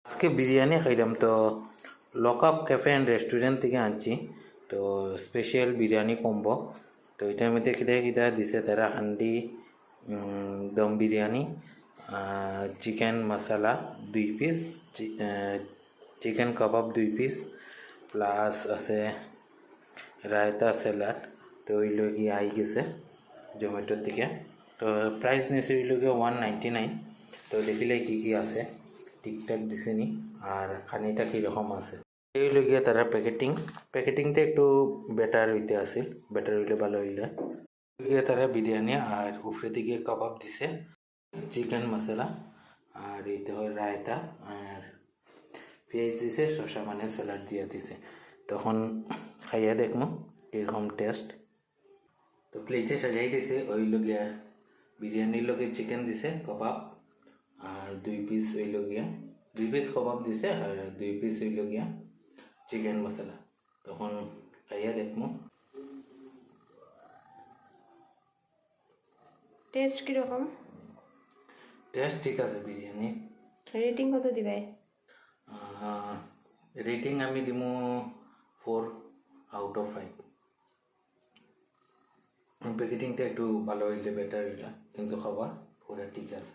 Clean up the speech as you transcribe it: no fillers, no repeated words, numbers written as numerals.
আজকে বিরিয়ানি খাইলাম তো লকআপ ক্যাফে অ্যান্ড রেস্টুরেন্ট থেকে আনছি তো স্পেশাল বিরিয়ানি কম্বো তো এটার মধ্যে কিতা কিতা দিছে তারা হান্ডি দম বিরিয়ানি চিকেন মশলা 2 পিস চিকেন কাবাব 2 পিস প্লাস আছে রায়তা স্যালাড তো ওইগুলো গিয়ে আই গেছে জোম্যাটোর থেকে তো প্রাইস নিয়েছে ওইগুলো গিয়ে 199 তো দেখিলে কি আছে ঠিকঠাক দিছে নি আর খানিটা কীরকম আছে এইগুলো গিয়ে তারা প্যাকেটিংটা একটু বেটার হইতে আসিল বেটার হইলে ভালো হইলে গিয়ে তারা বিরিয়ানি আর উপরে দিকে কাবাব দিছে চিকেন মশলা আর এইতে হয় রায়তা আর পেঁয়াজ দিছে শসা মানে স্যালাড দিয়ে দিছে তখন খাইয়া দেখমু এরকম টেস্ট তো প্লেটে সাজাই দিছে ওই লগিয়া বিরিয়ানির লগে চিকেন দিছে কাবাব আর 2 পিস ওই লগিয়া 2 পিস কাবাব দিছে আর 2 পিস ওই লগিয়া চিকেন মশলা তখন খাইয়া দেখমু টেস্ট কীরকম? টেস্ট ঠিক আছে বিরিয়ানি রেটিং কত দিবে? রেটিং আমি দিমু 4/5 প্যাকেটিংটা একটু ভালো হইলে বেটার হইলা কিন্তু খাবার পুরা ঠিক আছে।